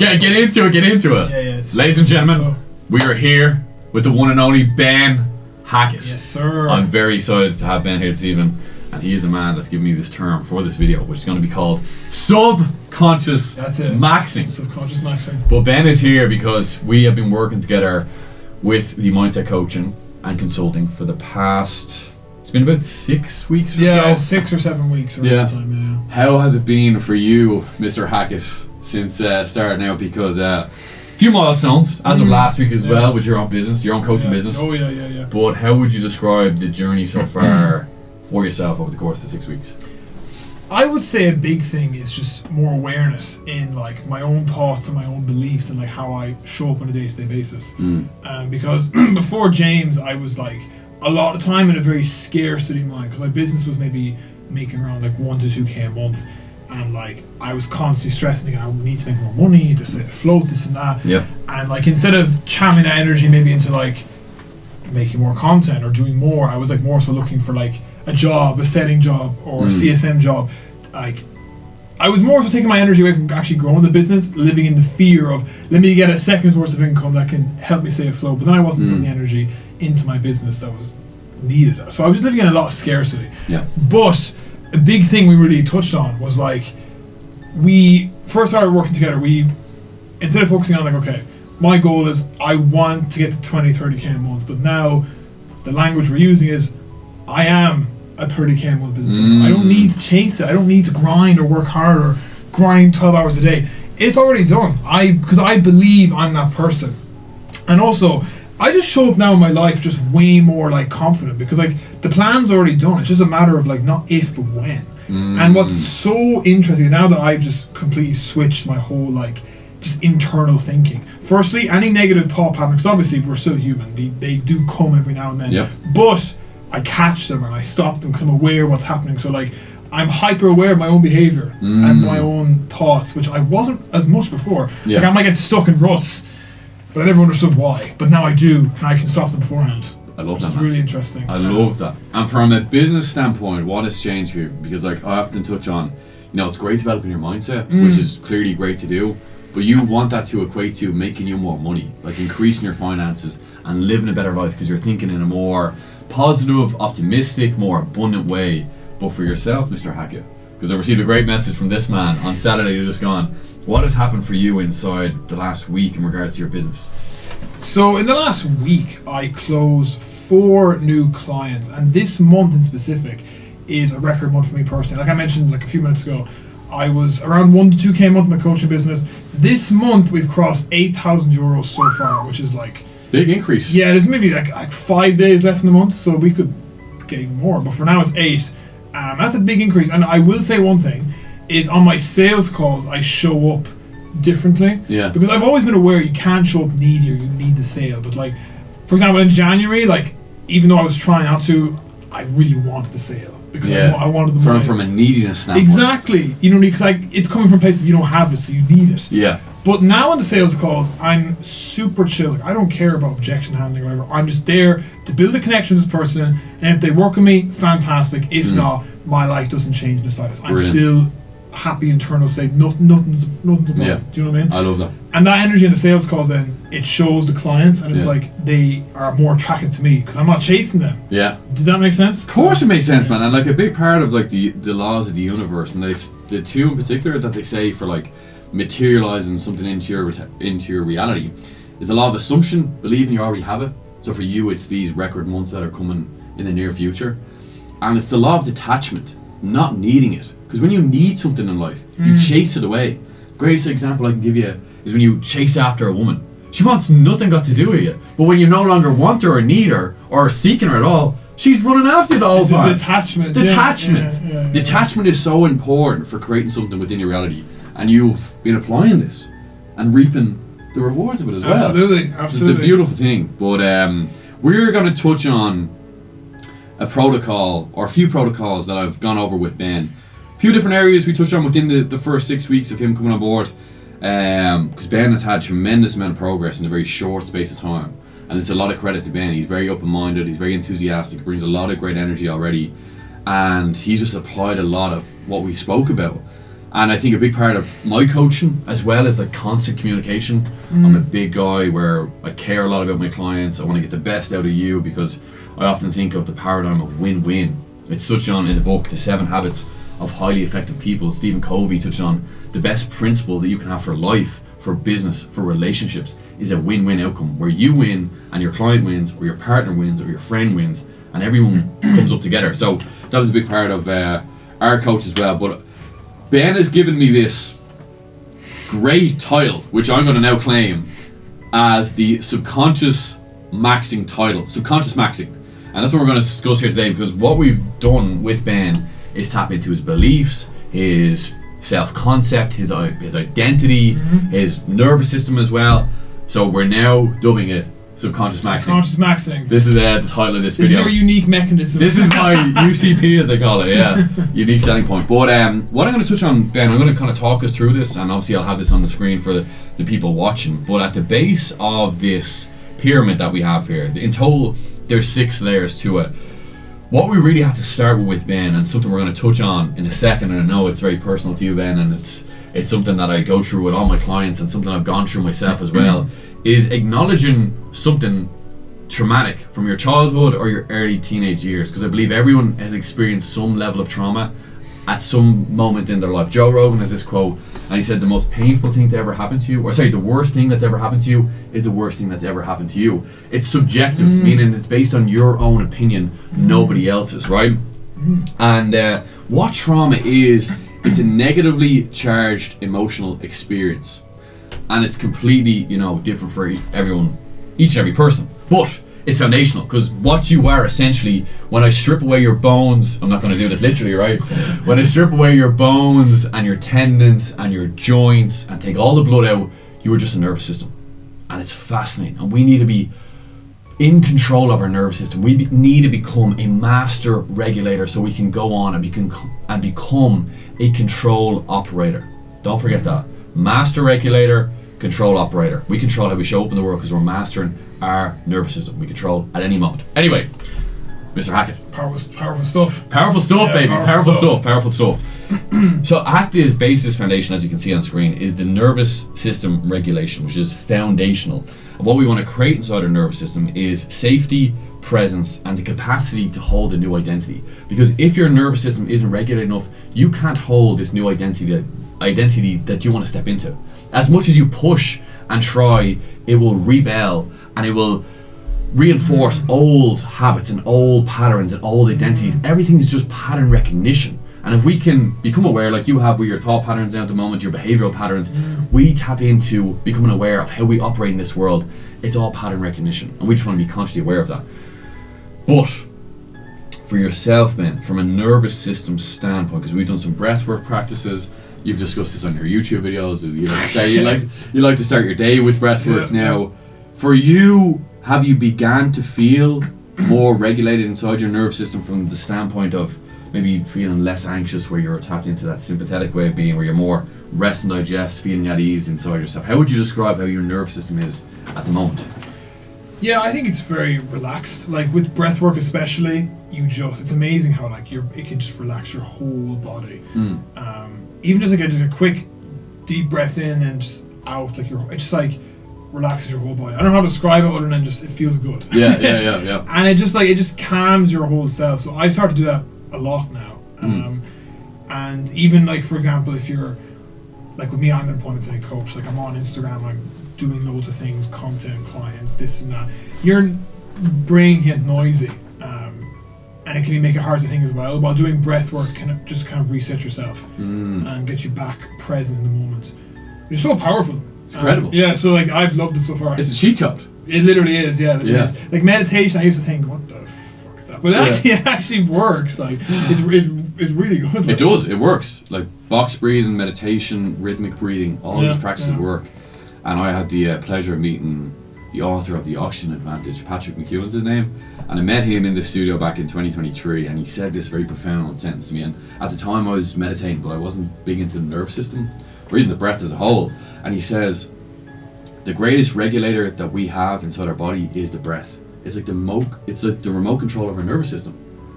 Get into it. Yeah. Ladies and gentlemen, we are here with the one and only Ben Hackett. Yes, sir. I'm very excited to have Ben here this evening, and he is the man that's given me this term for this video, which is going to be called subconscious maxing. Subconscious maxing. But Ben is here because we have been working together with the mindset coaching and consulting for the past, it's been about 6 weeks or so. Yeah, 6 or 7 weeks around the time, yeah. How has it been for you, Mr. Hackett, since starting out? Because a few milestones as of last week as well with your own business, your own coaching business. Oh yeah. But how would you describe the journey so far for yourself over the course of the 6 weeks? I would say a big thing is just more awareness in like my own thoughts and my own beliefs and like how I show up on a day-to-day basis. Because before James, I was like a lot of time in a very scarcity mind, because my business was maybe making around like 1 to 2k a month, and like I was constantly stressing, thinking I need to make more money to stay afloat, this and that. Yeah. And like instead of channeling that energy maybe into like making more content or doing more, I was like more so looking for like a job, a selling job, or a CSM job. Like I was more so taking my energy away from actually growing the business, living in the fear of let me get a second's worth of income that can help me stay afloat. But then I wasn't putting the energy into my business that was needed. So I was living in a lot of scarcity. Yeah. But a big thing we really touched on was like we first started working together. We, instead of focusing on like, okay, my goal is I want to get to 20, 30k a month, but now the language we're using is I am a 30k a month business owner. I don't need to chase it. I don't need to grind or work hard or grind 12 hours a day. It's already done. Because I believe I'm that person. And also, I just show up now in my life just way more like confident, because like the plan's already done. It's just a matter of like not if but when. And what's so interesting now that I've just completely switched my whole like just internal thinking. Firstly, any negative thought pattern, because obviously we're still human. They do come every now and then. Yep. But I catch them and I stop them because I'm aware of what's happening. So like I'm hyper aware of my own behavior and my own thoughts, which I wasn't as much before. Yeah. Like I might get stuck in ruts, but I never understood why. But now I do, and I can stop them beforehand. I love that. It's really interesting. I love that. And from a business standpoint, what has changed for you? Because like I often touch on, you know, it's great developing your mindset, which is clearly great to do, but you want that to equate to making you more money, like increasing your finances and living a better life, because you're thinking in a more positive, optimistic, more abundant way. But for yourself, Mr. Hackett, because I received a great message from this man on Saturday who's just gone, what has happened for you inside the last week in regards to your business? So in the last week, I closed 4 new clients, and this month in specific is a record month for me personally. Like I mentioned like a few minutes ago, I was around 1 to 2k a month in my coaching business. This month we've crossed 8,000 euros so far, which is like big increase. Yeah, there's maybe like 5 days left in the month, so we could get even more. But for now it's 8. That's a big increase. And I will say one thing is on my sales calls I show up differently. Yeah. Because I've always been aware you can't show up needy or you need the sale. But like, for example, in January, like even though I was trying not to, I really wanted the sale because I wanted the money. From a neediness standpoint. Exactly. You know, because like it's coming from places you don't have it, so you need it. Yeah. But now on the sales calls, I'm super chill. Like, I don't care about objection handling or whatever. I'm just there to build a connection with this person, and if they work with me, fantastic. If not, my life doesn't change in the slightest. I'm still happy internal state. Nothing's a problem. Yeah. Do you know what I mean? I love that. And that energy in the sales calls, then it shows the clients, and it's like they are more attracted to me because I'm not chasing them. Yeah. Does that make sense? Of course, it makes sense, man. And like a big part of like the laws of the universe, and the two in particular that they say for like materializing something into your reality is the law of assumption, believing you already have it. So for you, it's these record months that are coming in the near future, and it's the law of detachment, not needing it. Because when you need something in life, you chase it away. Greatest example I can give you is when you chase after a woman. She wants nothing got to do with you, but when you no longer want her or need her or are seeking her at all, she's running after it all the time. Detachment. Detachment is so important for creating something within your reality, and you've been applying this and reaping the rewards of it as well. Absolutely. So it's a beautiful thing. But we're going to touch on a protocol, or a few protocols that I've gone over with Ben. A few different areas we touched on within the first 6 weeks of him coming on board, because Ben has had tremendous amount of progress in a very short space of time, and it's a lot of credit to Ben. He's very open-minded, he's very enthusiastic, brings a lot of great energy already, and he's just applied a lot of what we spoke about. And I think a big part of my coaching as well is like constant communication. I'm a big guy where I care a lot about my clients. I want to get the best out of you because I often think of the paradigm of win-win. It's touched on in the book, The 7 Habits of Highly Effective People. Stephen Covey touched on the best principle that you can have for life, for business, for relationships is a win-win outcome where you win and your client wins, or your partner wins, or your friend wins, and everyone comes up together. So that was a big part of our coach as well. But Ben has given me this great title, which I'm going to now claim as the subconscious maxing title. Subconscious maxing. And that's what we're going to discuss here today, because what we've done with Ben is tap into his beliefs, his self-concept, his identity, his nervous system as well. So we're now dubbing it subconscious maxing. Subconscious maxing. This is the title of this video. This is your unique mechanism. This is my UCP, as they call it, yeah. Unique selling point. But what I'm going to touch on, Ben, I'm going to kind of talk us through this, and obviously I'll have this on the screen for the people watching. But at the base of this pyramid that we have here, in total, there's 6 layers to it. What we really have to start with, Ben, and something we're going to touch on in a second, and I know it's very personal to you, Ben, and it's something that I go through with all my clients and something I've gone through myself as well, is acknowledging something traumatic from your childhood or your early teenage years, because I believe everyone has experienced some level of trauma at some moment in their life. Joe Rogan has this quote, and he said the most painful thing to ever happen to you, or sorry, the worst thing that's ever happened to you is the worst thing that's ever happened to you. It's subjective, meaning it's based on your own opinion, nobody else's, right? And what trauma is, it's a negatively charged emotional experience. And it's completely, different for everyone, each and every person. But it's foundational, because what you are essentially, when I strip away your bones, I'm not going to do this literally, right? When I strip away your bones and your tendons and your joints and take all the blood out, you are just a nervous system. And it's fascinating. And we need to be in control of our nervous system. We need to become a master regulator so we can go on and become a control operator. Don't forget that. Master regulator, control operator. We control how we show up in the world because we're mastering our nervous system. We control at any moment. Anyway, Mr. Hackett. Powerful stuff. Powerful stuff, Yeah, baby. Powerful stuff. Mm. So at this basis foundation, as you can see on screen, is the nervous system regulation, which is foundational. And what we want to create inside our nervous system is safety, presence, and the capacity to hold a new identity. Because if your nervous system isn't regulated enough, you can't hold this new identity that you want to step into. As much as you push and try, it will rebel and it will reinforce old habits and old patterns and old identities. Everything is just pattern recognition. And if we can become aware, like you have with your thought patterns now at the moment, your behavioural patterns, we tap into becoming aware of how we operate in this world. It's all pattern recognition, and we just want to be consciously aware of that. But for yourself, man, from a nervous system standpoint, because we've done some breathwork practices, you've discussed this on your YouTube videos. You like to start your day with breathwork. Now, for you, have you began to feel more regulated inside your nervous system from the standpoint of maybe feeling less anxious, where you're tapped into that sympathetic way of being, where you're more rest and digest, feeling at ease inside yourself? How would you describe how your nervous system is at the moment? Yeah, I think it's very relaxed. Like with breathwork especially, it's amazing how it can just relax your whole body. Even just a quick deep breath in and just out, it just relaxes your whole body. I don't know how to describe it other than just it feels good. Yeah. And it just calms your whole self. So I start to do that a lot now. And even for example, if you're with me, I'm an appointment setting coach. I'm on Instagram, I'm doing loads of things, content, clients, this and that. Your brain can get noisy, and it can make it hard to think as well. While doing breath work can just kind of reset yourself and get you back present in the moment. It's so powerful. It's incredible. So I've loved it so far. It's a cheat code. It literally is. Yeah. It is. Meditation, I used to think, what the fuck is that? But it actually works. It's really good. It does. It works. Box breathing, meditation, rhythmic breathing, all these practices work. And I had the pleasure of meeting the author of The Oxygen Advantage, Patrick McEwen's his name, and I met him in the studio back in 2023, and he said this very profound sentence to me. And at the time I was meditating, but I wasn't big into the nervous system or even the breath as a whole. And he says, the greatest regulator that we have inside our body is the breath. It's like the remote control of our nervous system.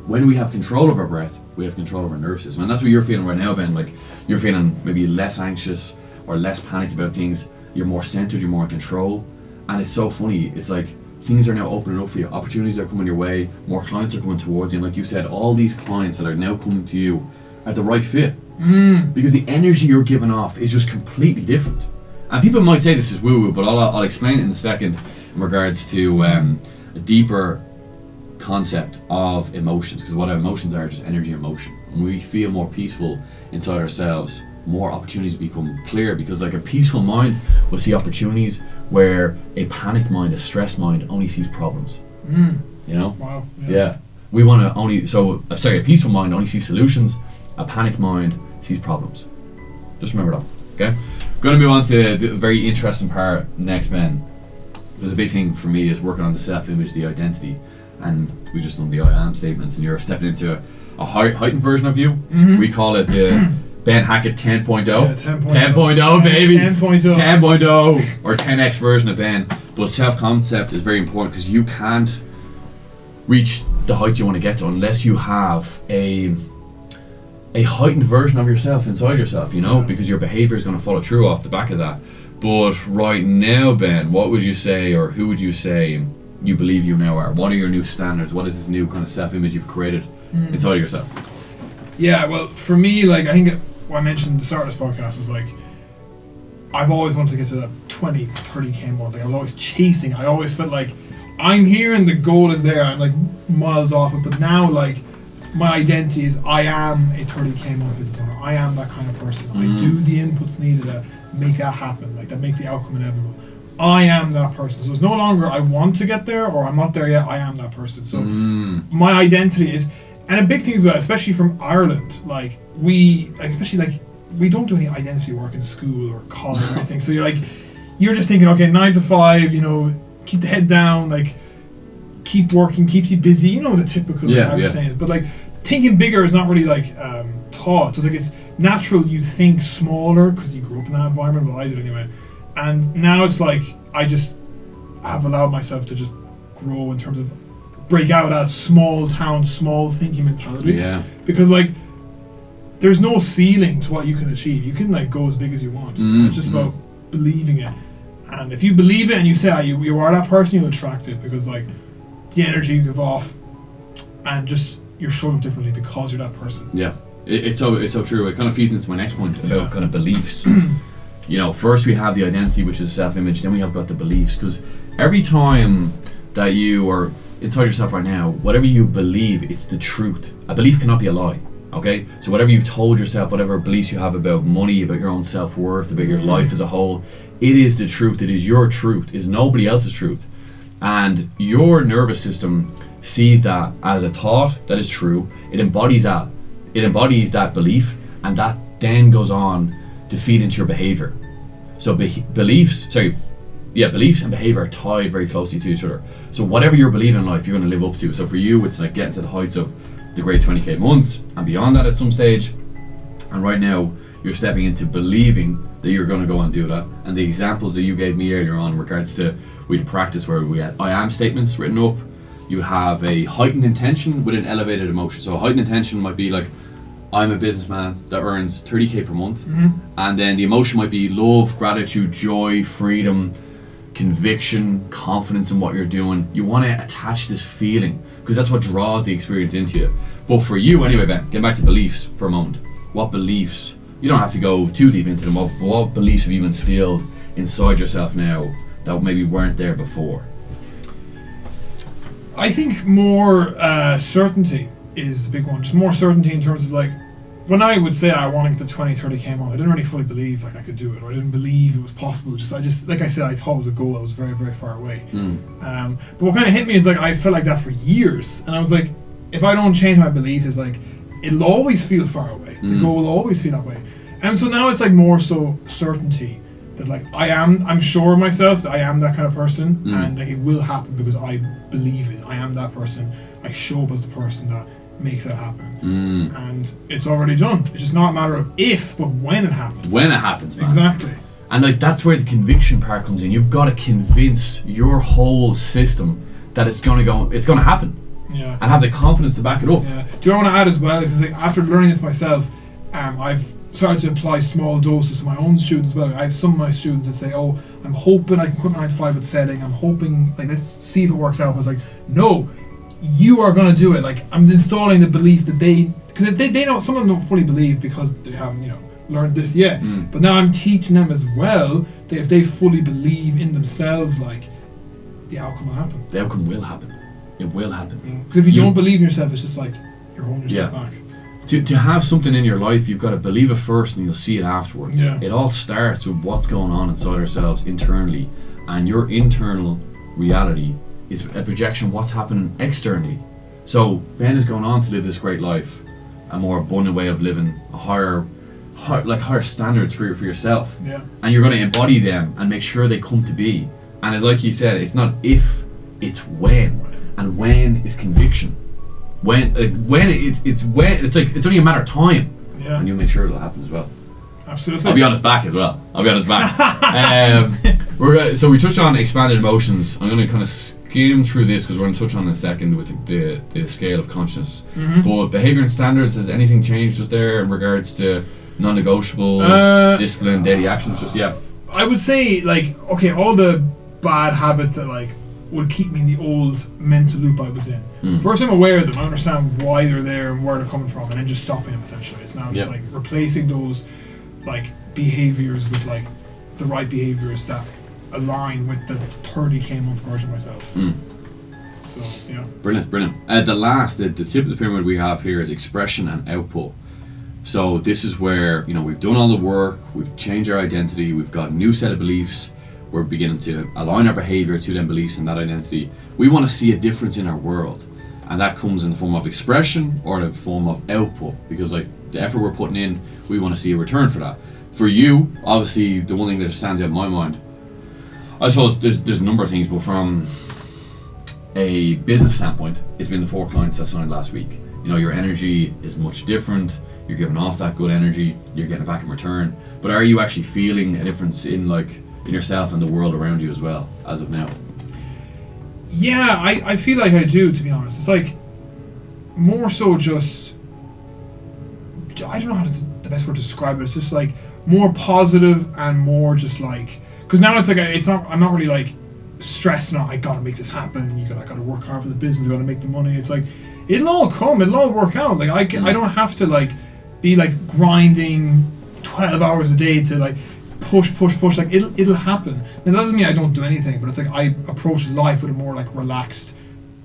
When we have control of our breath, we have control of our nervous system. And that's what you're feeling right now, Ben. Like, you're feeling maybe less anxious or less panicked about things. You're more centered, you're more in control. And it's so funny. It's like things are now opening up for you. Opportunities are coming your way. More clients are coming towards you. And like you said, all these clients that are now coming to you are the right fit. Because the energy you're giving off is just completely different. And people might say this is woo-woo, but I'll explain it in a second in regards to a deeper concept of emotions. Because what our emotions are just energy and motion. When we feel more peaceful inside ourselves, more opportunities become clear, because like a peaceful mind will see opportunities where a panicked mind, a stressed mind only sees problems. You know? Wow. Yeah. We want to only, a peaceful mind only sees solutions, a panicked mind sees problems. Just remember that, okay? I'm going to move on to the very interesting part next, Ben. There's a big thing for me is working on the self-image, the identity, and we just done the I am statements, and you're stepping into a heightened version of you. We call it the Ben Hackett 10.0. Yeah, 10.0. 10.0, baby. 10.0. 10.0 or 10x version of Ben. But self-concept is very important, because you can't reach the heights you want to get to unless you have a heightened version of yourself inside yourself, you know, because your behavior is going to follow through off the back of that. But right now, Ben, what would you say, or who would you say you believe you now are? What are your new standards? What is this new kind of self-image you've created inside of yourself? Yeah, well, for me, like, I think what I mentioned at the start of this podcast was like, I've always wanted to get to that 20, 30k month. Like, I was always chasing. I always felt like I'm here and the goal is there. I'm like miles off it. But now, like, my identity is I am a 30k month business owner. I am that kind of person. I do the inputs needed to make that happen, like that make the outcome inevitable. I am that person. So it's no longer I want to get there or I'm not there yet. I am that person. So my identity is, and a big thing as well, especially from Ireland, like we don't do any identity work in school or college or anything. So you're just thinking, okay, 9 to 5, you know, keep the head down, like keep working, keeps you busy, you know, the typical sayings. But like thinking bigger is not really like taught. So it's like it's natural you think smaller because you grew up in that environment. Well, I did anyway. And now it's like I just have allowed myself to just grow in terms of break out of that small town, small thinking mentality. Yeah. Because like there's no ceiling to what you can achieve. You can like go as big as you want. It's just about believing it. And if you believe it and you say you are that person, you'll attract it, because like the energy you give off and just you're showing up differently because you're that person. Yeah. It's so true. It kind of feeds into my next point about kind of beliefs. You know, first we have the identity, which is self-image, then we have got the beliefs, because every time that you are inside yourself right now, whatever you believe, it's the truth. A belief cannot be a lie, okay? So whatever you've told yourself, whatever beliefs you have about money, about your own self-worth, about your life as a whole, it is the truth. It is your truth. It is nobody else's truth. And your nervous system sees that as a thought that is true. It embodies that belief, and that then goes on to feed into your behavior. So beliefs and behavior are tied very closely to each other. So whatever you're believing in life, you're going to live up to. So for you, it's like getting to the heights of the great 20k months and beyond that at some stage. And right now, you're stepping into believing that you're going to go and do that. And the examples that you gave me earlier on in regards to, we had practice where we had I am statements written up. You have a heightened intention with an elevated emotion. So a heightened intention might be like, I'm a businessman that earns 30k per month, and then the emotion might be love, gratitude, joy, freedom, conviction, confidence in what you're doing. You want to attach this feeling because that's what draws the experience into you. But for you anyway, Ben, get back to beliefs for a moment. What beliefs, you don't have to go too deep into them, but what beliefs have you instilled inside yourself now that maybe weren't there before? I think more certainty is the big one. Just more certainty in terms of like, when I would say I want to get to 20, 30k month, I didn't really fully believe like I could do it, or I didn't believe it was possible. I just like I said, I thought it was a goal that was very, very far away. But what kind of hit me is like I felt like that for years, and I was like, if I don't change my beliefs, it's like it'll always feel far away. The goal will always feel that way. And so now it's like more so certainty that like I'm sure of myself that I am that kind of person, and like it will happen because I believe it. I am that person. I show up as the person that makes that happen, and it's already done. It's just not a matter of if, but when it happens. When it happens, man. Exactly. And like that's where the conviction part comes in. You've got to convince your whole system that it's gonna happen. Yeah. and have the confidence to back it up. Yeah. Do you know what I want to add as well? Because like, after learning this myself, I've started to apply small doses to my own students as well. I have some of my students that say, "Oh, I'm hoping I can quit my 9 to 5 with setting. I'm hoping, like, let's see if it works out." I was like, "No, you are going to do it." Like, I'm installing the belief that because they don't, some of them don't fully believe because they haven't, learned this yet. But now I'm teaching them as well that if they fully believe in themselves, like, the outcome will happen. The outcome will happen. It will happen. Because if you don't believe in yourself, it's just like you're holding yourself back. To have something in your life, you've got to believe it first and you'll see it afterwards. Yeah. It all starts with what's going on inside ourselves internally, and your internal reality is a projection of what's happening externally. So Ben is going on to live this great life, a more abundant way of living, a higher standards for yourself. Yeah. And you're going to embody them and make sure they come to be. And like he said, it's not if, it's when. And when is conviction. It's only a matter of time. Yeah. And you'll make sure it'll happen as well. Absolutely. I'll be on his back as well. So we touched on expanded emotions. I'm going to kind of skim through this because we're going to touch on it in a second with the scale of consciousness. But behaviour and standards, has anything changed just there in regards to non-negotiables, discipline, daily actions? I would say, like, okay, all the bad habits that, like, would keep me in the old mental loop I was in. First, I'm aware of them. I understand why they're there and where they're coming from, and then just stopping them. Essentially, it's now just like replacing those like behaviors with like the right behaviors that align with the 30k month version of myself. So yeah, brilliant. The tip of the pyramid we have here is expression and output. So this is where we've done all the work, we've changed our identity, we've got a new set of beliefs. We're beginning to align our behaviour to them beliefs and that identity. We want to see a difference in our world, and that comes in the form of expression or the form of output, because like the effort we're putting in, we want to see a return for that. For you, obviously, the one thing that stands out in my mind, I suppose there's a number of things, but from a business standpoint, it's been the 4 clients I signed last week. Your energy is much different. You're giving off that good energy. You're getting it back in return. But are you actually feeling a difference in yourself and the world around you as well, as of now? Yeah, I feel like I do, to be honest. It's like more so just, I don't know the best word to describe it. It's just like more positive and more just like, because now it's like I'm not really like stressed. Not I gotta make this happen. I gotta work hard for the business. I gotta make the money. It's like it'll all come. It'll all work out. Like I don't have to like be like grinding 12 hours a day to like push. Like it'll happen. And that doesn't mean I don't do anything, but it's like I approach life with a more like relaxed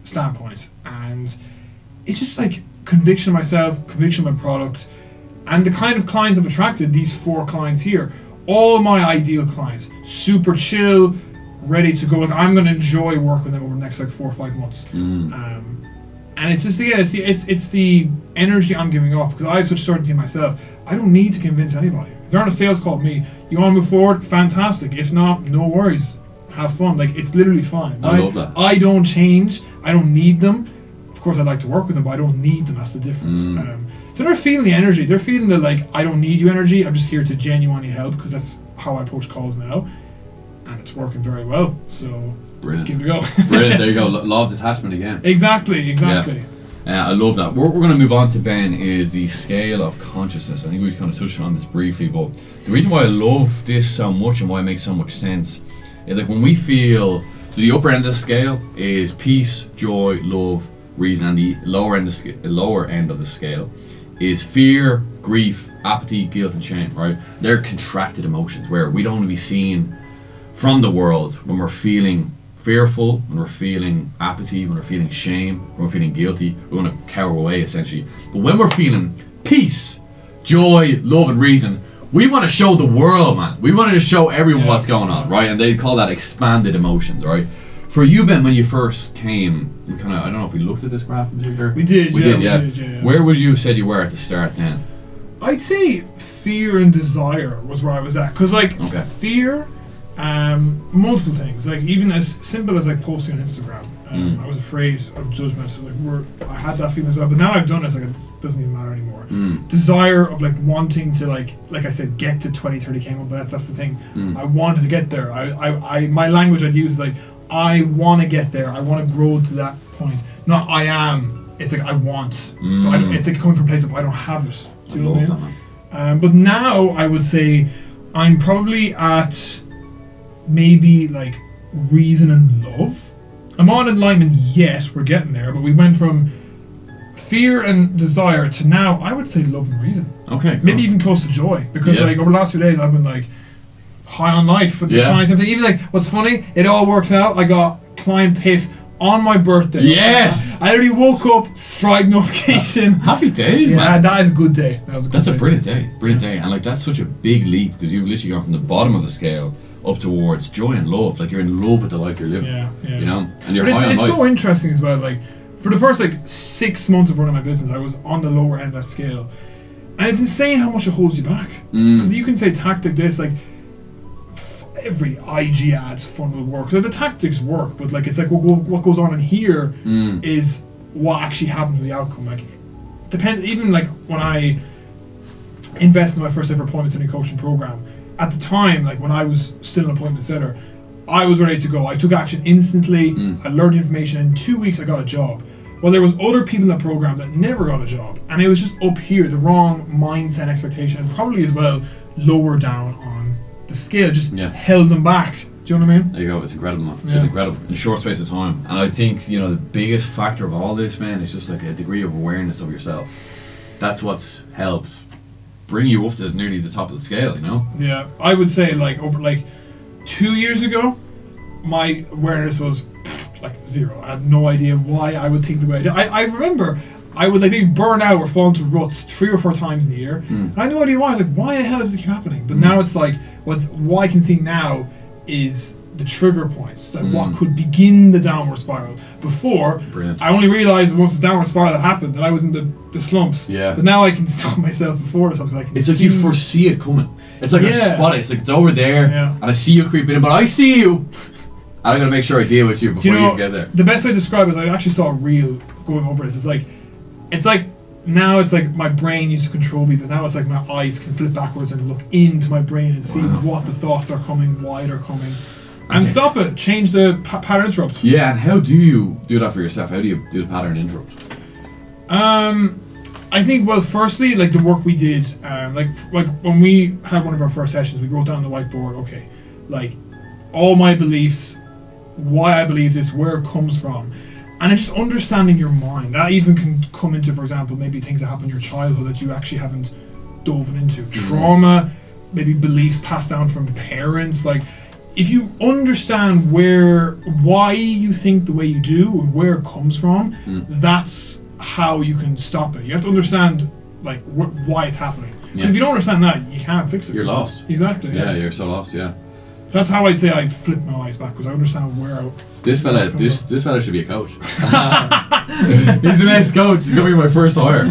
standpoint, and it's just like conviction of myself, conviction of my product, and the kind of clients I've attracted. These 4 clients here, all my ideal clients, super chill, ready to go. Like I'm going to enjoy working with them over the next like 4 or 5 months. And it's just it's the energy I'm giving off, because I have such certainty in myself. I don't need to convince anybody. If they're on a sales call with me, you want to move forward, fantastic. If not, no worries. Have fun. Like it's literally fine. I love that. I don't change. I don't need them. Of course, I'd like to work with them, but I don't need them. That's the difference. So they're feeling the energy. They're feeling the like, I don't need you energy. I'm just here to genuinely help, because that's how I approach calls now, and it's working very well. So brilliant. Give it a go. Brilliant. There you go. Law of detachment again. Exactly. Yeah. I love that. What we're going to move on to, Ben, is the scale of consciousness. I think we've kind of touched on this briefly, but the reason why I love this so much and why it makes so much sense is like when we feel, so the upper end of the scale is peace, joy, love, reason, and the lower end of the scale is fear, grief, apathy, guilt, and shame, right? They're contracted emotions where we don't want to be seen from the world when we're feeling fearful, when we're feeling apathy, when we're feeling shame, when we're feeling guilty. We want to cower away, essentially. But when we're feeling peace, joy, love, and reason, we want to show the world, man. We want to just show everyone what's going on, right? And they call that expanded emotions, right? For you, Ben, when you first came, we kind of, I don't know if we looked at this graph in particular. We did, yeah. Where would you have said you were at the start then? I'd say fear and desire was where I was at. Because, like, fear, multiple things. Like, even as simple as, like, posting on Instagram. I was afraid of judgment. So, like, I had that feeling as well. But now I've done it, it's like, it doesn't even matter anymore. Desire of, like, wanting to, like I said, get to 20, 30k, but that's the thing. I wanted to get there. My language I'd use is, like, I want to get there. I want to grow to that point. Not I am. It's like I want. So it's like coming from a place of I don't have it. Do you know what I mean? But now I would say I'm probably at maybe like reason and love. I'm on enlightenment, yes, we're getting there, but we went from fear and desire to now I would say love and reason. Okay. Cool. Maybe even close to joy. Because like over the last few days I've been like high on life with the clients and everything. Even like what's funny, it all works out. I got client piff on my birthday. Yes! I already woke up, Stripe notification. Happy days, man. That is a good day. That's a brilliant day. Brilliant day. And like that's such a big leap because you've literally gone from the bottom of the scale up towards joy and love. Like you're in love with the life you're living. Yeah. You know? And you're high on life. It's so interesting as well. Like for the first like 6 months of running my business, I was on the lower end of that scale. And it's insane how much it holds you back. Because you can say tactic this, like every IG ads funnel works. Like the tactics work, but like it's like what goes on in here is what actually happens with the outcome. Like depend. Even like when I invested in my first ever appointment setting coaching program, at the time, like when I was still an appointment setter, I was ready to go. I took action instantly. I learned information. In 2 weeks, I got a job. Well, there was other people in that program that never got a job, and it was just up here, the wrong mindset, expectation, and probably as well lower down on the scale, just held them back. Do you know what I mean? There you go. It's incredible, man. It's incredible in a short space of time. And I think the biggest factor of all this, man, is just like a degree of awareness of yourself. That's what's helped bring you up to nearly the top of the scale. Yeah, I would say like over like 2 years ago, my awareness was like zero. I had no idea why I would think the way I did. I remember I would like maybe burn out or fall into ruts 3 or 4 times in the year. And I had no idea why. I was like, why the hell does this keep happening? But now it's like what I can see now is the trigger points, that what could begin the downward spiral. Before, I only realized once the downward spiral had happened that I was in the slumps. Yeah. But now I can stop myself before something. It's like you foresee it coming. It's like I spot it. It's like it's over there, and I see you creeping in, but I see you, and I'm gonna make sure I deal with you before you get there. The best way to describe it is I actually saw a reel going over this. It's like now it's like my brain used to control me, but now it's like my eyes can flip backwards and look into my brain and see what the thoughts are coming, why they're coming. And stop it. Change the pattern interrupt. Yeah, and how do you do that for yourself? How do you do the pattern interrupt? I think, well, firstly, like the work we did, like when we had one of our first sessions, we wrote down on the whiteboard, okay, like all my beliefs, why I believe this, where it comes from. And it's just understanding your mind. That even can come into, for example, maybe things that happened in your childhood that you actually haven't dove into. Trauma, maybe beliefs passed down from parents, like if you understand why you think the way you do or where it comes from, that's how you can stop it. You have to understand like why it's happening. Yeah. If you don't understand that, you can't fix it. You're lost. Exactly. Yeah, you're so lost. Yeah. So that's how I'd say I flip my eyes back because I understand where. This fella should be a coach. He's the next coach. He's gonna be my first hire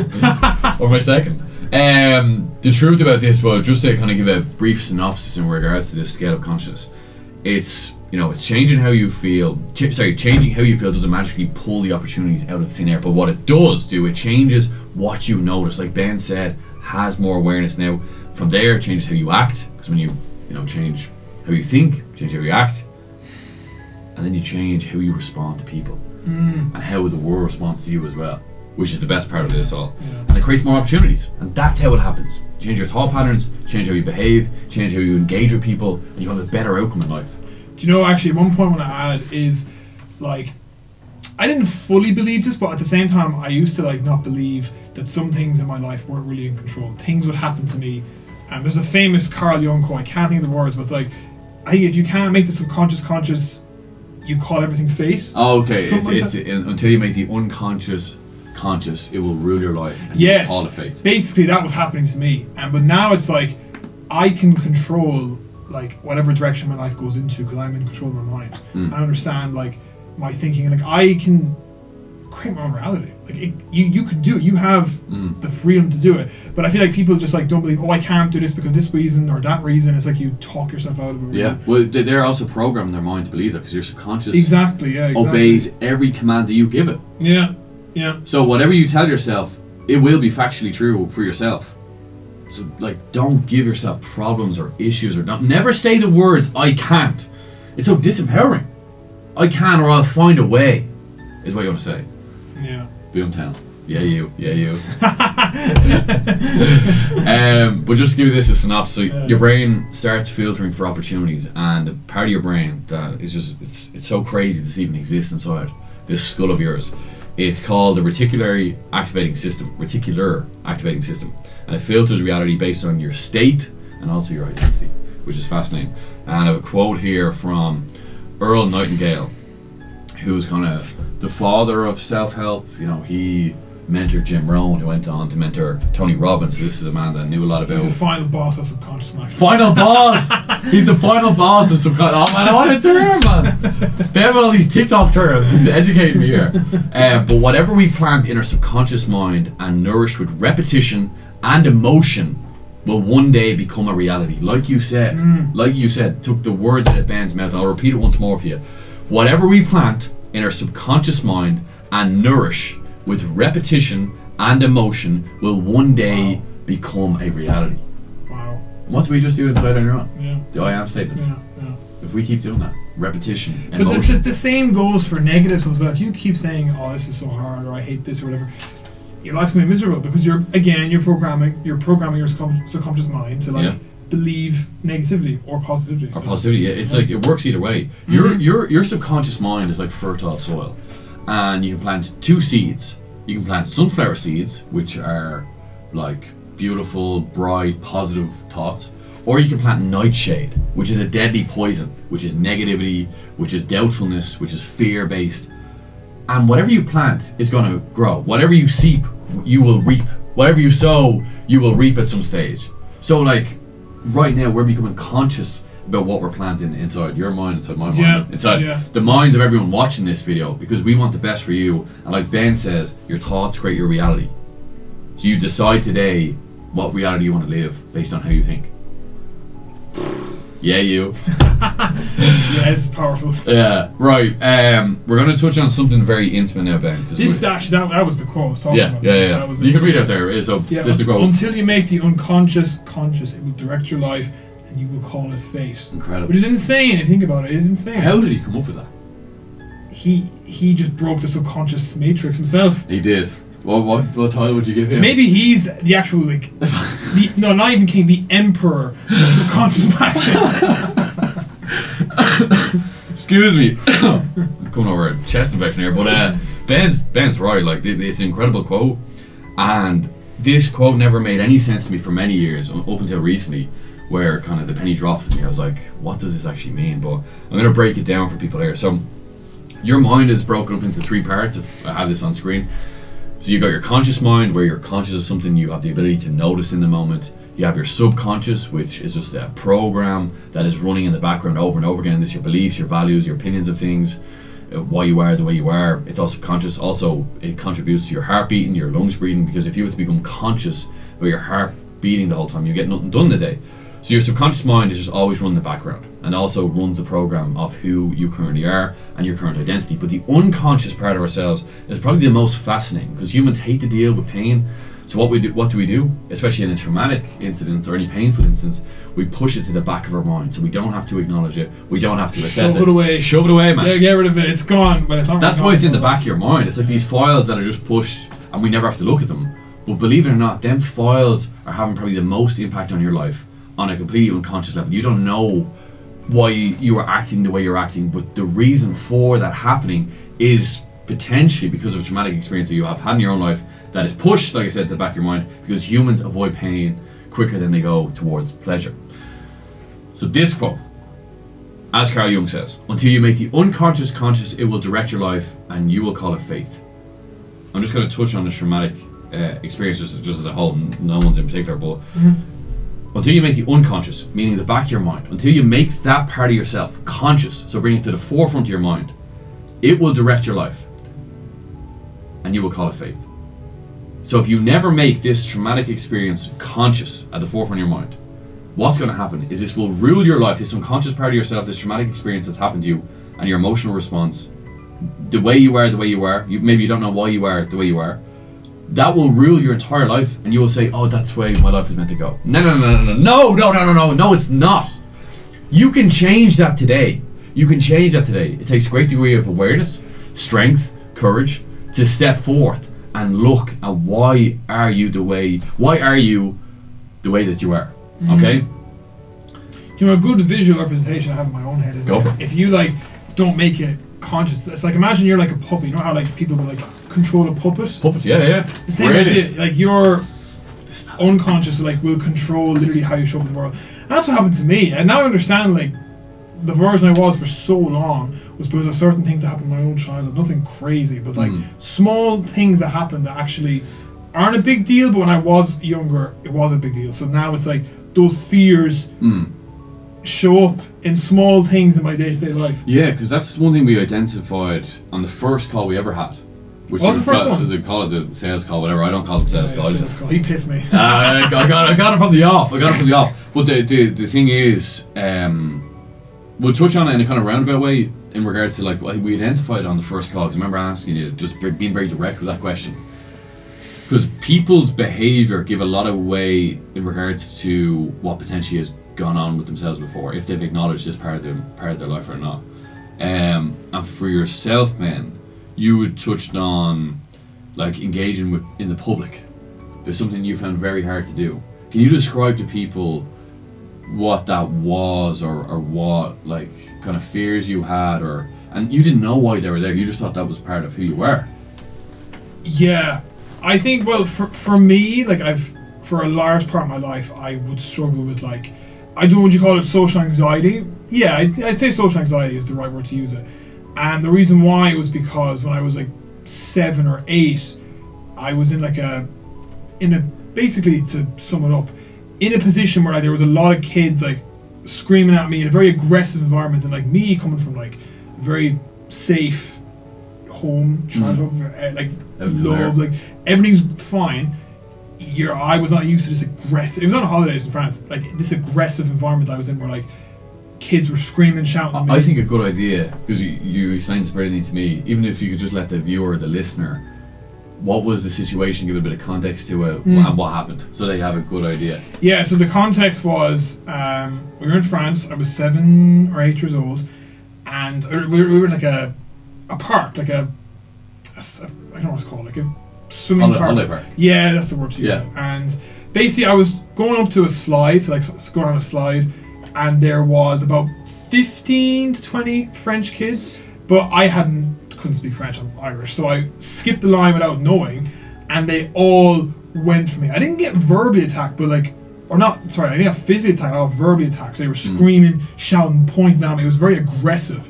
or my second. The truth about this, well, just to kind of give a brief synopsis in regards to this scale of consciousness. It's it's changing how you feel. Changing how you feel doesn't magically pull the opportunities out of thin air, but what it does do, it changes what you notice. Like Ben said, has more awareness now. From there, it changes how you act, because when you change how you think, change how you act, and then you change how you respond to people and how the world responds to you as well, which is the best part of this all. And it creates more opportunities, and that's how it happens. Change your thought patterns, change how you behave, change how you engage with people, and you have a better outcome in life. Do you know, actually, one point I want to add is, like, I didn't fully believe this, but at the same time, I used to, like, not believe that some things in my life weren't really in control. Things would happen to me. There's a famous Carl Jung quote, I can't think of the words, but it's like, I think if you can't make the subconscious conscious, you call everything fate. Oh, okay. It's until you make the unconscious conscious, it will rule your life. And you call it fate. Basically, that was happening to me. But now it's like, I can control like whatever direction my life goes into because I'm in control of my mind. I understand like my thinking, and like I can create my own reality. Like you can do it. You have the freedom to do it. But I feel like people just like don't believe. Oh, I can't do this because this reason or that reason. It's like you talk yourself out of it. Yeah. Well, they're also programming their mind to believe that because your subconscious exactly obeys every command that you give it. Yeah. Yeah. So whatever you tell yourself, it will be factually true for yourself. So like, don't give yourself problems or issues or never say the words "I can't." It's so disempowering. I can, or I'll find a way, is what you want to say. Yeah. Boomtown. Yeah, you. But just to give you this a synopsis, so your brain starts filtering for opportunities, and the part of your brain that is just, it's so crazy this even exists inside this skull of yours. It's called the reticular activating system, and it filters reality based on your state and also your identity, which is fascinating. And I have a quote here from Earl Nightingale, who's kind of the father of self-help. You know, he mentored Jim Rohn, who went on to mentor Tony Robbins. So this is a man that knew a lot about. He's the final boss of subconscious mind. Final boss. He's the final boss of subconscious. Oh man, I want a term, man. They have all these TikTok terms. He's educating me here. But whatever we plant in our subconscious mind and nourished with repetition and emotion will one day become a reality. Like you said, took the words out of Ben's mouth. I'll repeat it once more for you. Whatever we plant in our subconscious mind and nourish with repetition and emotion will one day become a reality. Wow. What do we just do inside on your own? Yeah. The I am statements. Yeah. If we keep doing that, repetition, but emotion. the same goes for negatives as well. If you keep saying, "Oh, this is so hard," or "I hate this," or whatever, your life's gonna be miserable because you're programming your subconscious mind to believe negativity or positivity. Or positivity. Yeah, it's like it works either way. Your subconscious mind is like fertile soil, and you can plant two seeds. You can plant sunflower seeds, which are like beautiful, bright, positive thoughts, or you can plant nightshade, which is a deadly poison, which is negativity, which is doubtfulness, which is fear-based. And whatever you plant is going to grow. Whatever you seep, you will reap. Whatever you sow, you will reap at some stage. So like right now, we're becoming conscious about what we're planting inside your mind, inside my mind, inside the minds of everyone watching this video, because we want the best for you. And like Ben says, your thoughts create your reality. So you decide today what reality you want to live based on how you think. Yeah, you. Yeah, it's powerful. Yeah, right. We're going to touch on something very intimate now, Ben. This actually, that was the quote I was talking about. Yeah. You can read it out there. So this is the quote. Until you make the unconscious conscious, it will direct your life, and you will call it fate. Incredible. Which is insane if you think about it. It is insane. How did he come up with that? He just broke the subconscious matrix himself. He did. What title would you give him? Maybe he's the actual not even king, the emperor of subconscious maxing. Excuse me. I'm coming over a chest infection here, but Ben's right. Like it's an incredible quote, and this quote never made any sense to me for many years up until recently, where kind of the penny dropped to me. I was like, what does this actually mean? But I'm going to break it down for people here. So your mind is broken up into three parts. If I have this on screen. So you've got your conscious mind, where you're conscious of something, you have the ability to notice in the moment. You have your subconscious, which is just a program that is running in the background over and over again. This is your beliefs, your values, your opinions of things, why you are the way you are. It's all subconscious. Also, it contributes to your heart beating, your lungs breathing, because if you were to become conscious about your heart beating the whole time, you get nothing done today. So your subconscious mind is just always running the background, and also runs the program of who you currently are and your current identity. But the unconscious part of ourselves is probably the most fascinating, because humans hate to deal with pain. So what do we do? Especially in a traumatic incident or any painful instance, we push it to the back of our mind, so we don't have to acknowledge it, we don't have to assess Shove it away, man. Yeah, get rid of it. It's gone. But it's not. That's why it's in the back of your mind. It's like these files that are just pushed, and we never have to look at them. But believe it or not, them files are having probably the most impact on your life on a completely unconscious level. You don't know why you are acting the way you're acting, but the reason for that happening is potentially because of a traumatic experience that you have had in your own life that is pushed, like I said, to the back of your mind, because humans avoid pain quicker than they go towards pleasure. So this quote, as Carl Jung says, until you make the unconscious conscious, it will direct your life, and you will call it fate. I'm just going to touch on the traumatic experience just as a whole, no one's in particular, but until you make the unconscious, meaning the back of your mind, until you make that part of yourself conscious, so bring it to the forefront of your mind, it will direct your life, and you will call it fate. So if you never make this traumatic experience conscious at the forefront of your mind, what's going to happen is this will rule your life, this unconscious part of yourself, this traumatic experience that's happened to you, and your emotional response, the way you are, maybe you don't know why you are the way you are, that will rule your entire life, and you will say, oh, that's the way my life is meant to go. No, it's not. You can change that today. You can change that today. It takes a great degree of awareness, strength, courage to step forth and look at why are you the way that you are. Okay? You know, a good visual representation I have in my own head is like, if you like don't make it conscious, it's like, imagine you're like a puppet. You know how like people will like control a puppet? Yeah. The same idea. Like your unconscious like will control literally how you show up in the world. And that's what happened to me. And now I understand like the version I was for so long was because of certain things that happened in my own childhood. Nothing crazy, but like small things that happened that actually aren't a big deal, but when I was younger it was a big deal. So now it's like those fears show up in small things in my day-to-day life. Yeah, because that's one thing we identified on the first call we ever had. Which was the first one? They call it the sales call, whatever. I don't call it sales call. Sales call. He piffed me. I got it from the off. But the thing is, we'll touch on it in a kind of roundabout way in regards to like we identified on the first call. Because I remember asking you, just being very direct with that question. Because people's behaviour give a lot of way in regards to what potentially has gone on with themselves before, if they've acknowledged this part of their life or not. And for yourself, man, you had touched on like engaging in the public. It's something you found very hard to do. Can you describe to people what that was, or what like kind of fears you had, and you didn't know why they were there? You just thought that was part of who you were. Yeah, I think, well, for me, like for a large part of my life, I would struggle with like, I don't know, would you call it social anxiety? Yeah, I'd say social anxiety is the right word to use it. And the reason why was because when I was like 7 or 8, I was in basically, to sum it up, in a position where like, there was a lot of kids like screaming at me in a very aggressive environment, and like me coming from like a very safe home, childhood, like love, like everything's fine. I was not used to this aggressive. It was on holidays in France, like this aggressive environment I was in, where like kids were screaming, shouting at me. I think a good idea, because you explained this brilliantly to me. Even if you could just let the viewer, the listener, what was the situation, give a bit of context to it, and what happened, so they have a good idea. Yeah, so the context was we were in France. I was 7 or 8 years old, and we were in like a park, like I don't know what it's called, like a swimming park. Holiday park. Yeah, that's the word to use. Yeah. And basically, I was going up to a slide, to like go on a slide, and there was about 15 to 20 French kids, but I couldn't speak French, I'm Irish, so I skipped the line without knowing, and they all went for me. I didn't get verbally attacked, but like, or not, sorry, I didn't get physically attacked, I got verbally attacked. They were screaming, shouting, pointing at me. It was very aggressive.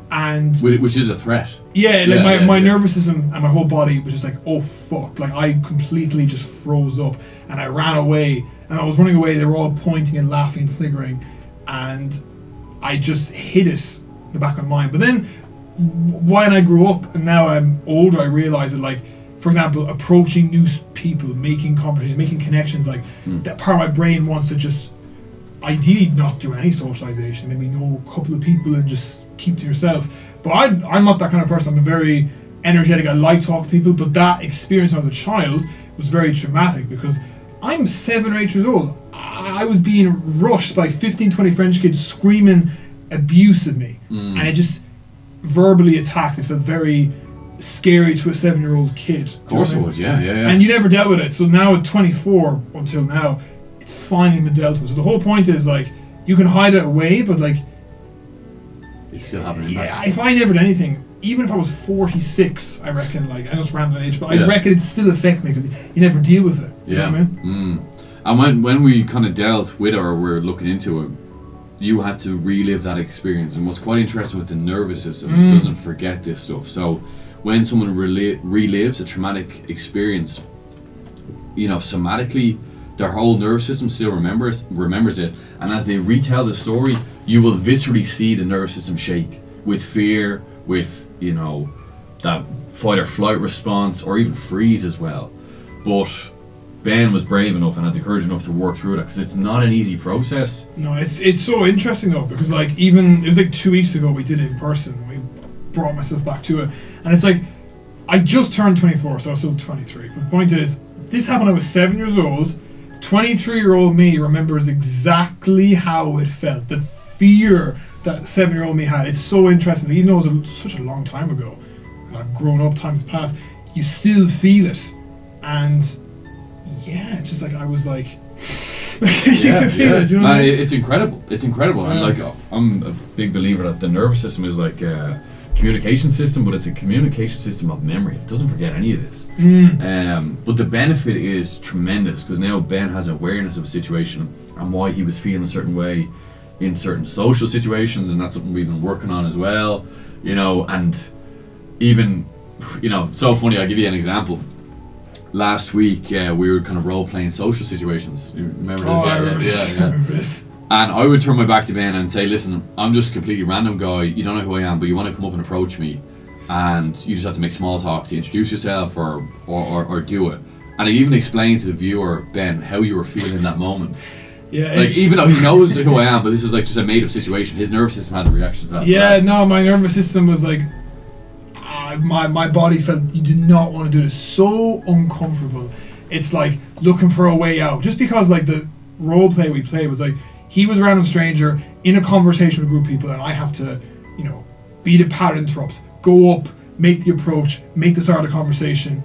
And which is a threat. Yeah, like my nervous system and my whole body was just like, oh fuck, like I completely just froze up, and I ran away, and I was running away, they were all pointing and laughing and sniggering, and I just hid it in the back of my mind. But then when I grew up and now I'm older, I realised that, like, for example, approaching new people, making conversations, making connections, like that part of my brain wants to just ideally not do any socialisation, maybe know a couple of people and just keep to yourself. But I'm not that kind of person. I'm a very energetic, I like talking to people, but that experience when I was a child was very traumatic, because I'm 7 or 8 years old. I was being rushed by 15, 20 French kids screaming abuse at me, and it just verbally attacked. It felt very scary to a 7-year-old kid. Of course it would, yeah. And you never dealt with it. So now at 24, until now, it's finally been dealt with. So the whole point is, like, you can hide it away, but like, it's still happening. Yeah, if I never did anything, even if I was 46, I reckon, like, I know it's random age, but I reckon it'd still affect me, because you never deal with it. You know what I mean? And when we kind of dealt with it, or we're looking into it, you had to relive that experience. And what's quite interesting with the nervous system, it doesn't forget this stuff. So when someone relives a traumatic experience, you know, somatically, their whole nervous system still remembers it. And as they retell the story, you will viscerally see the nervous system shake with fear, with, you know, that fight or flight response, or even freeze as well. But Ben was brave enough and had the courage enough to work through that, because it's not an easy process. No, it's so interesting though, because like, even it was like 2 weeks ago we did it in person. We brought myself back to it, and it's like, I just turned 24, so I was still 23. But the point is, this happened when I was 7 years old. 23-year-old me remembers exactly how it felt. The fear that 7-year-old me had. It's so interesting. Even though it was such a long time ago, and I've grown up, times past, you still feel it. And yeah, it's just like I was like, you can feel it. You know what I mean? It's incredible. It's incredible. And like, I'm a big believer that the nervous system is like a communication system, but it's a communication system of memory. It doesn't forget any of this. But the benefit is tremendous, because now Ben has awareness of a situation and why he was feeling a certain way in certain social situations, and that's something we've been working on as well. You know, and even, you know, so funny. I'll give you an example. Last week, we were kind of role-playing social situations. You remember this? I remember this. And I would turn my back to Ben and say, listen, I'm just a completely random guy. You don't know who I am, but you want to come up and approach me. And you just have to make small talk to introduce yourself or do it. And I even explained to the viewer, Ben, how you were feeling in that moment. Yeah, like, even though he knows who I am, but this is like just a made-up situation, his nervous system had a reaction to that. Yeah, no, my nervous system was like, my body felt you did not want to do this. So uncomfortable. It's like looking for a way out. Just because like the role play we played was like, he was a random stranger in a conversation with a group of people, and I have to, you know, be the pattern interrupt, go up, make the approach, make the start of the conversation.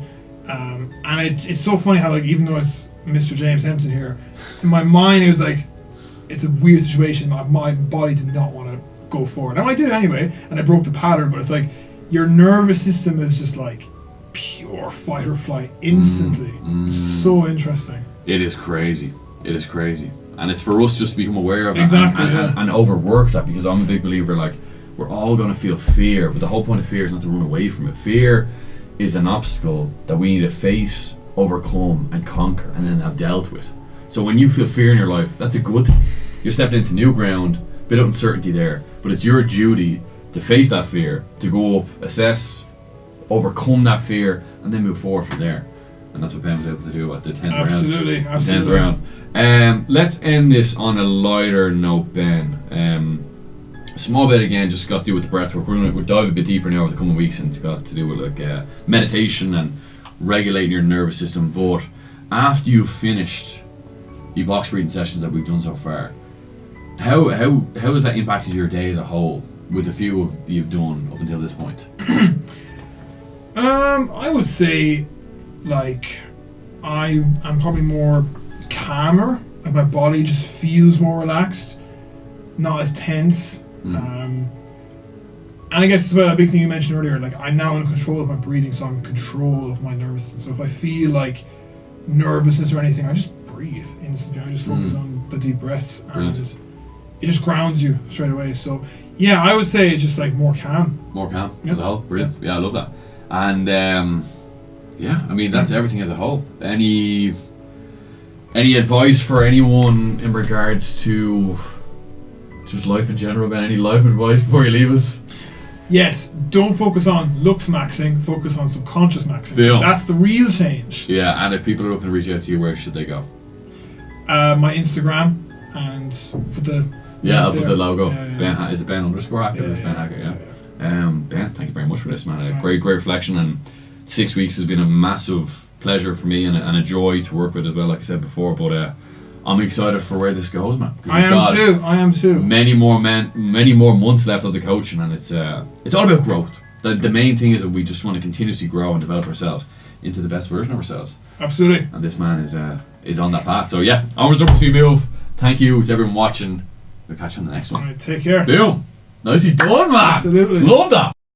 And it's so funny how, like, even though it's Mr. James Hempton here, in my mind it was like, it's a weird situation. My body did not want to go forward. Now I did anyway, and I broke the pattern, but it's like, your nervous system is just like pure fight or flight instantly. So interesting. It is crazy. It is crazy. And it's for us just to become aware of it and overwork that, because I'm a big believer, like, we're all going to feel fear, but the whole point of fear is not to run away from it. Fear is an obstacle that we need to face, overcome, and conquer, and then have dealt with. So when you feel fear in your life, that's a good thing. You're stepping into new ground, bit of uncertainty there, but it's your duty to face that fear, to go up, assess, overcome that fear, and then move forward from there. And that's what Ben was able to do at the 10th round. Absolutely. 10th round. Let's end this on a lighter note, Ben. A small bit again, just got to do with the breath work. We'll dive a bit deeper now over the coming weeks, and it's got to do with like meditation and regulating your nervous system. But after you've finished the box breathing sessions that we've done so far, how has that impacted your day as a whole, with a few of you've done up until this point? I would say, like, I'm probably more calmer. Like, my body just feels more relaxed, not as tense. And I guess it's about a big thing you mentioned earlier. Like, I'm now in control of my breathing, so I'm in control of my nervous system. So if I feel like nervousness or anything, I just breathe instantly. I just focus on the deep breaths, and it just grounds you straight away. So yeah, I would say it's just like more calm. More calm as a whole. Brilliant. Yeah, I love that. And yeah, I mean, that's everything as a whole. Any advice for anyone in regards to just life in general, Ben? Any life advice before you leave us? Yes, don't focus on looks maxing, focus on subconscious maxing. Yeah. That's the real change. Yeah, and if people are looking to reach out to you, where should they go? My Instagram, and put the... Yeah, I'll put the logo. Yeah. Ben, is it Ben _ Hackett? Or is Ben Hackett, yeah. Ben, thank you very much for this, man. A great reflection, and 6 weeks has been a massive pleasure for me and a joy to work with as well, like I said before. But I'm excited for where this goes, man. I am too. Many more months left of the coaching, and it's all about growth. The main thing is that we just want to continuously grow and develop ourselves into the best version of ourselves. Absolutely. And this man is on that path. So yeah, onwards up to move. Thank you to everyone watching. We'll catch you on the next one. All right, take care. Boom. Nicely done, man. Absolutely. Love that.